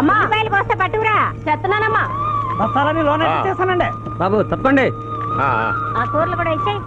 అమ్మా బయలుకి వస్తే పట్టుకురా చెప్తున్నానమ్మా. బస్తాలని లోనే చేస్తానండి బాబు. తప్పండి. ఆ కూరలు కూడా ఇచ్చేయి.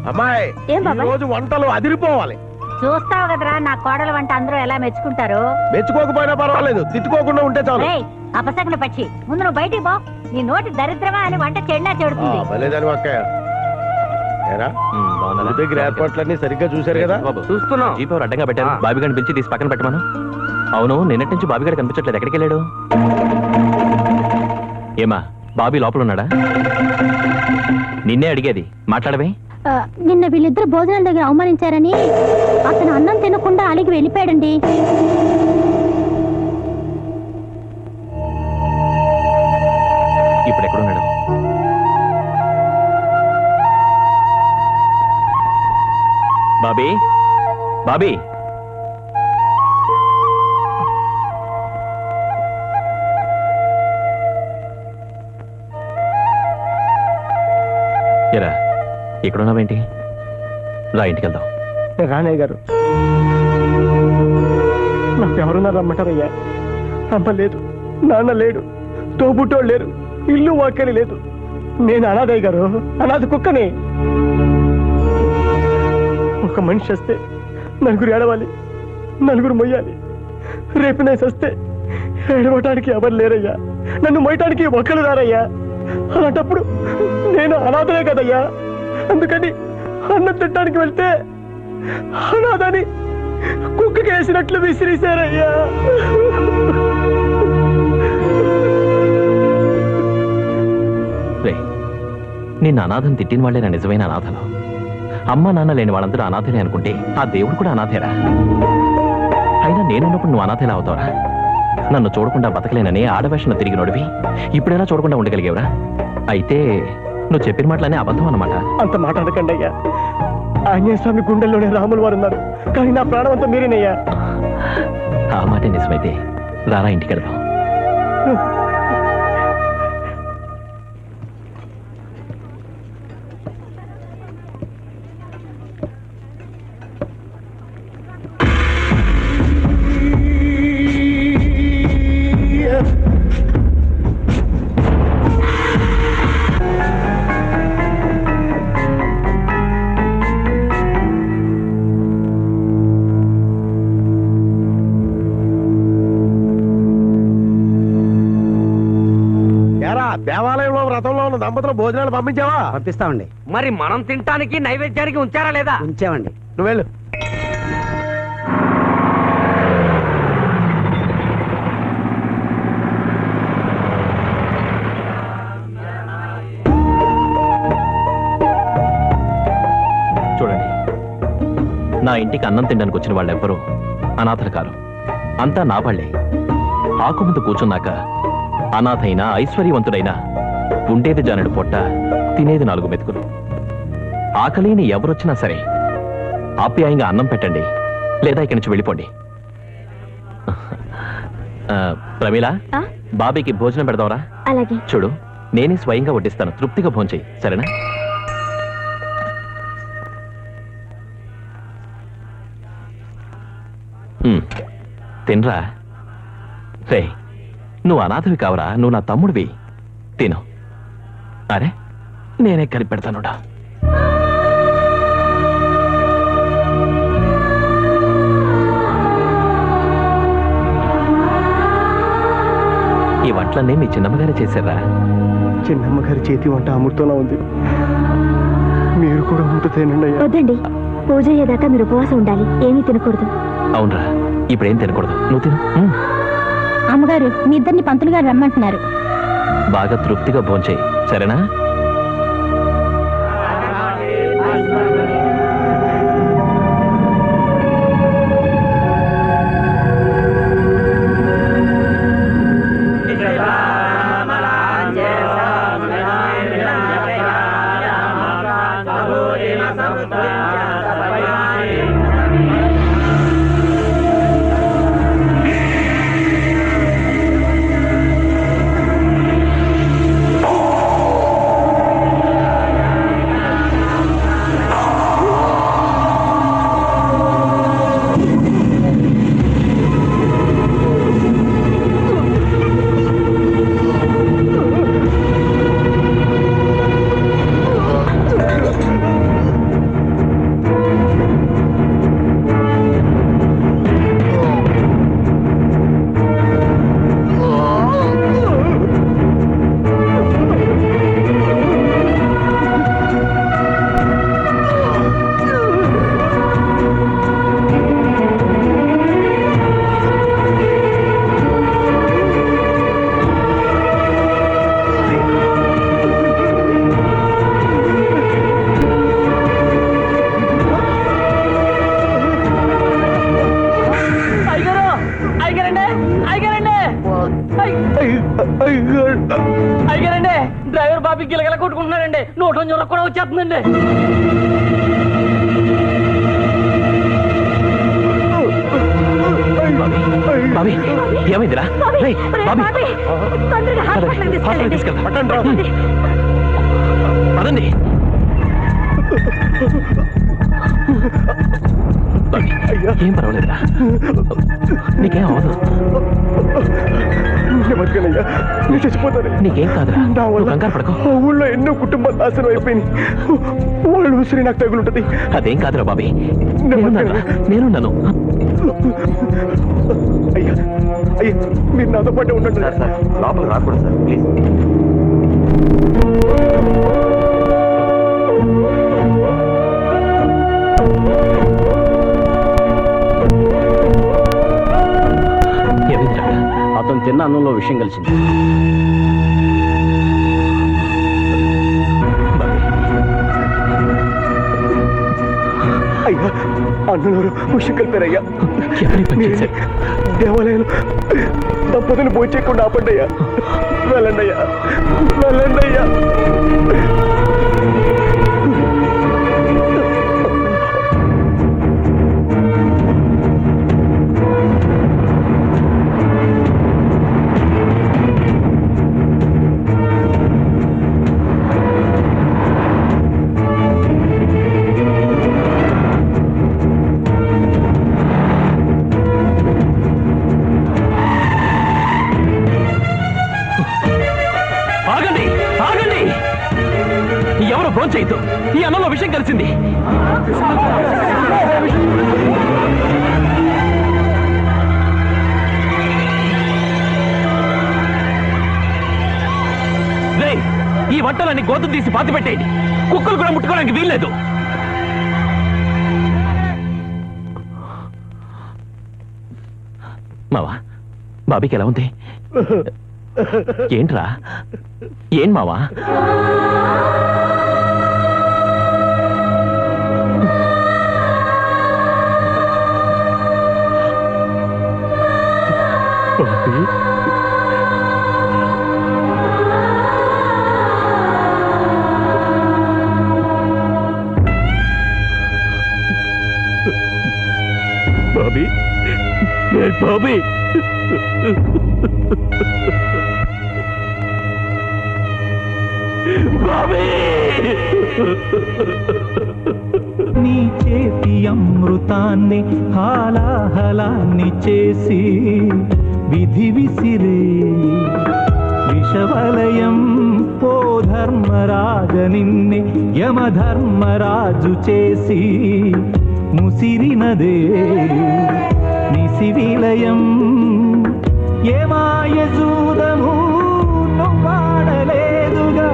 అమ్మాయి ఏం బాబాయ్? రోజు వంటలు అదిరిపోవాలి. చూస్తావు కదరా నా కోడల వంట అందరూ ఎలా మెచ్చుకుంటారు. మెచ్చుకోకపోయినా పర్వాలేదు, తిట్టుకోకుండా ఉంటే చాలు. అపసగన పక్షి, ముందు నువ్వు బయటికి పో. నీ నోటి దరిద్రమా అని వంట చెడినా చెడుతుంది. భలేదాని అక్కయ్య. దగ్గర ఏర్పాట్లన్నీ సరిగ్గా చూశారు కదా? చూస్తున్నాం. జీప్ ఎవరు అడ్డంగా పెట్టారు. బాబిగాడిని పిలిచి తీసి పక్కన పెట్టమను. అవును, నిన్నటి నుంచి బాబిగాడు కనిపించట్లేదు. ఎక్కడికి వెళ్ళాడు? ఏమా బాబీ లోపల ఉన్నాడా? నిన్నే అడిగేది, మాట్లాడవే. నిన్న వీళ్ళిద్దరు భోజనాల దగ్గర అవమానించారని అతను అన్నం తినకుండా అలిగి వెళ్ళిపోయాడండి. ఇప్పుడు ఎక్కడున్నాడు? బాబీ, బాబీ, ఎరా ఇక్కడున్నావేంటి? రా, ఇంటికి వెళ్దాం. రానయ్య గారు, నాకెవరున్నా రమ్మంటారయ్యా. అమ్మ లేదు, నాన్న లేడు, తోబుట్టోళ్ళు లేరు, ఇల్లు వాక్కని లేదు. నేను అనాథయ్య గారు, అనాథ కుక్కని. ఒక మనిషి వస్తే నలుగురు ఏడవాలి, నలుగురు మొయ్యాలి. రేపు నేను వస్తే ఏడవటానికి ఎవరు లేరయ్యా, నన్ను మొయ్యటానికి ఒక్కరు రారయ్యా. అలాంటప్పుడు నేను అనాథనే కదయ్యా. అందుకని అన్నం తినడానికి వెళ్తే అనాథని కుక్కకి వేసినట్లు విసిరిశారయ్యా. నిన్న అనాథం తిట్టిన వాళ్ళేనా నిజమైన అనాథలు? అమ్మ నాన్న లేని వాళ్ళందరూ అనాథలే అనుకుంటే ఆ దేవుడు కూడా అనాథేరా? అయినా నేనున్నప్పుడు నువ్వు అనాథేలా అవుతావురా? నన్ను చూడకుండా బతకలేనని ఆడవేషణ తిరిగి నడివి ఇప్పుడెలా చూడకుండా ఉండగలిగేవరా? అయితే నువ్వు చెప్పిన మాటలనే అబద్ధం అన్నమాట. అంత మాట అనకండి అయ్యా. ఆంజనేయ స్వామి గుండెల్లోనే రాములు వారు ఉన్నారు, కానీ నా ప్రాణం అంతా మీరేనయ్యా. ఆ మాట నిజమైతే రారా, ఇంటికి వెళ్దాం. దేవాలయంలో వ్రతంలో ఉన్న దంపతులు భోజనాలు పంపించావా? పంపిస్తామండి. మరి మనం తినటానికి నైవేద్యానికి ఉంచారా లేదా? ఉంచామండి. నువ్వు వెళ్ళు. చూడండి, నా ఇంటికి అన్నం తినడానికి వచ్చిన వాళ్ళెవ్వరూ అనాథలు కారు. అంతా నా వాళ్ళే. ఆకు ముందు కూర్చున్నాక అనాథైనా ఐశ్వర్యవంతుడైనా ఉండేది జానడు పొట్ట, తినేది 4 మెతుకులు. ఆకలిని ఎవరొచ్చినా సరే ఆప్యాయంగా అన్నం పెట్టండి, లేదా ఇక్కడి నుంచి వెళ్ళిపోండి. ప్రమీల, బాబీకి భోజనం పెడదావరా? అలాగే. చూడు, నేనే స్వయంగా వడ్డిస్తాను, తృప్తిగా భోంచేయి, సరేనా? తినరా. రే, నువ్వు అనాథవి కావరా, నువ్వు నా తమ్ముడివి. తిను. అరే, నేనే కలిపి పెడతానుడా. ఈ వంటలన్నీ మీ చిన్నమ్మగారే చేశారా? చిన్నమ్మగారి చేతి వంట అమృతంలో ఉంది, మీరు కూడా అమృతేనండి. వద్దండి, పూజ అయ్యేదాకా మీరు ఉపవాసం ఉండాలి, ఏమీ తినకూడదు. అవునరా, ఇప్పుడేం తినకూడదు, నువ్వు తిను. అమ్మగారు మీ ఇద్దరిని పంతులు గారు రమ్మంటున్నారు. బాగా తృప్తిగా భోంచేయి, సరేనా? అయ్యారండి అయ్యారండి అయ్యారండి డ్రైవర్ బాబీ గిలగల కొట్టుకుంటున్నారండి నోట్లో జ్వరం కూడా వచ్చేస్తుందండి. బాబీ ఏమైందిరా? రేయ్, బాబీ తొందరగా హాస్పిటల్కి హాస్పిటల్ తీసుకెళ్ళండి. తీసుకెళ్తా. పదండి. బాబీ, ఏం పర్వాలేదురా, నీకేం అవదు. బతకనయ్యా, నేను చచ్చిపోతాను. నీకేం కాదురా, నా నువ్వు వల్ల కంగారు పడకు. ఆ ఊళ్ళో ఎన్నో కుటుంబాలు నాశనం అయిపోయింది. వాళ్ళు ఉసిరి నాకు తగులుంటది. అదేం కాదురా బాబీ, నేనున్నాను. అయ్యా అయ్యా, మీరు నాతో పాటు ఉండండి. లోపల రాకూడదు సార్, ప్లీజ్. అతను తిన్న అన్నంలో విషయం కలిసింది. అయ్యా, అన్నగారు విషయం కలిపారయ్యా. ఎవరి పని చేశారు? దేవాలయంలో దంపతులు భోంచేయకుండా ఆపండి అయ్యా. వెళ్ళండి అయ్యా, వెళ్ళండి అయ్యా. ఆగండి, ఆగండి! ఎవరు భోంచేయద్దు, ఈ అన్నంలో విషయం కలిసింది. రేయ్, ఈ వంటలన్నీ గోతులు తీసి పాతి పెట్టేయండి. కుక్కలు కూడా ముట్టుకోవడానికి వీల్లేదు. మావా, బాబీకి ఎలా ఉంది? ఏంట్రా, ఏం మావా? బాబీ, బాబీ, నీ చేతి అమృతాన్ని హాలాహలాన్ని చేసి విధి విసిరే విషవలయం ఓ ధర్మరాజ నిన్నే యమధర్మరాజు చేసి ముసిరినదే నిసివిలయం. ఏమాయజూదము నువ్వాడలేదుగా,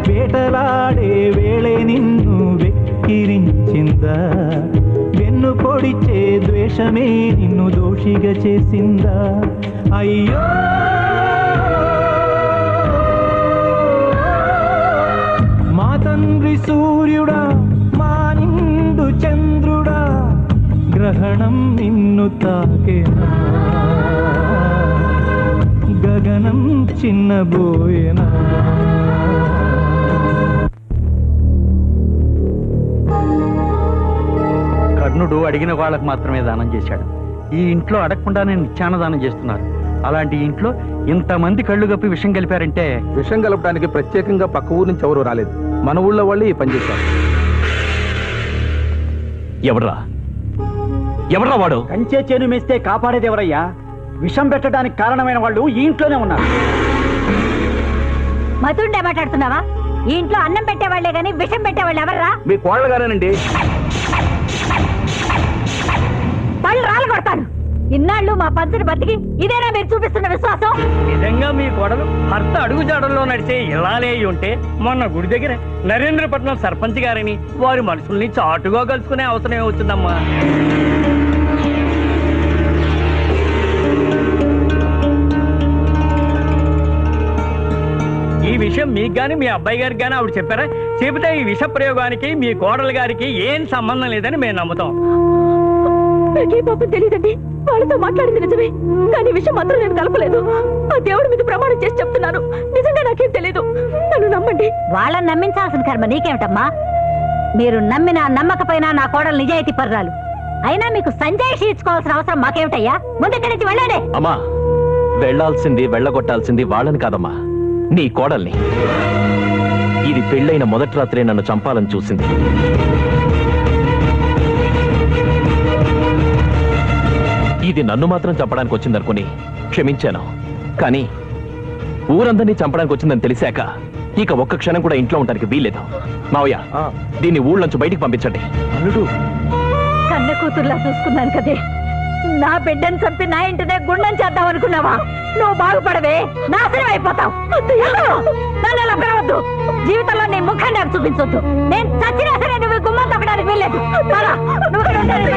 వేటలాడే వేళే నిన్ను వెక్కిరించిందా, వెన్ను పొడిచే ద్వేషమే నిన్ను దోషిగా చేసిందా? అయ్యో మా తండ్రి సూర్యుడా, మా నిండు చంద్రుడా, గ్రహణం నిన్ను తాకేనా, గగనం చిన్నబోయేనా? కర్ణుడు అడిగిన వాళ్ళకు మాత్రమే దానం చేశాడు. ఈ ఇంట్లో అడగకుండానే నిత్యాన్నదానం చేస్తున్నారు. అలాంటి ఇంట్లో ఇంతమంది కళ్ళు గప్పి విషం కలిపారంటే, విషం కలపడానికి ప్రత్యేకంగా పక్క ఊరు నుంచి ఎవరు రాలేదు. మన ఊళ్ళో వాళ్ళే ఈ పని చేశారు. ఎవడ్రా, ఎవడ్రా వాడు? కంచే చేను మేస్తే కాపాడేది ఎవరయ్యా? విషం పెట్టడానికి కారణమైన వాళ్ళు ఈ ఇంట్లోనే ఉన్నారు. మతుండే మాట్లాడుతున్నావా? ఈ ఇంట్లో అన్నం పెట్టేవాళ్లే గాని విషం పెట్టేవాళ్ళు ఎవర్రా? మీ కోళ్ళగానేనండి. పళ్ళు రాళ్ళు కొడతాను. ఇన్నాళ్ళు మా పంచుని బతికి ఇదేనా మీరు చూపిస్తున్న విశ్వాసం? నిజంగా మీ కోడలు భర్త అడుగు జాడల్లో నడిచే ఇలానే ఉంటే, మొన్న గుడి దగ్గర నరేంద్రపట్నం సర్పంచ్ గారిని వారి మనుషుల్ని చాటుగా కలుసుకునే అవసరం ఏమొచ్చిందమ్మా? ఈ విషయం మీకు గాని మీ అబ్బాయి గారికి గాని ఆవిడ చెప్పారా? చెబితే ఈ విష ప్రయోగానికి మీ కోడలు గారికి ఏం సంబంధం లేదని మేము నమ్ముతాం. నాకే పాపం తెలియదండి. వాళ్ళతో మాట్లాడింది నిజమే, కానీ విషయం మాత్రం నేను కలపలేదు. ఆ దేవుడి మీద ప్రమాణం చేసి చెప్తున్నాను, నిజంగా నాకేం తెలీదు. నన్ను నమ్మండి. వాళ్ళని నమ్మించాల్సిన కర్మ నీకేమిటమ్మా? మీరు నమ్మినా నమ్మకపోయినా నా కోడలు నిజాయితీ పర్రాలు. అయినా మీకు సంజయ్ ఇచ్చుకోవాల్సిన అవసరం మాకేమిటయ్యా? ముందుక్కడి నుంచి వెళ్ళండి. అమ్మా, వెళ్ళాల్సింది వెళ్ళగొట్టాల్సింది వాళ్ళని కాదమ్మా, నీ కోడల్ని. ఇది పెళ్ళైన మొదటి రాత్రే నన్ను చంపాలని చూసింది. ఇది నన్ను మాత్రం చంపడానికి వచ్చిందనుకుని క్షమించాను. కానీ ఊరందరినీ చంపడానికి వచ్చిందని తెలిసాక ఇక ఒక్క క్షణం కూడా ఇంట్లో ఉండడానికి వీల్లేదు. మావయ్య, దీన్ని ఊళ్ళొంచి బయటికి పంపించండి. అల్లుడు, కన్న కూతుర్లా చూసుకున్నాను కదే, నా బిడ్డను చంపి నా ఇంటినే గుండం చేద్దాం అనుకున్నావా? నువ్వు బాగుపడవే, నాశనం అయిపోతావు. నన్ను అలా పిలవద్దు. జీవితంలో నీ ముఖాన్ని నాకు చూపించొద్దు. నేను చచ్చినా సరే నువ్వు గుమ్మం తప్పడానికి వెళ్ళలేదు. నువ్వు ఇక్కడ ఉండేది.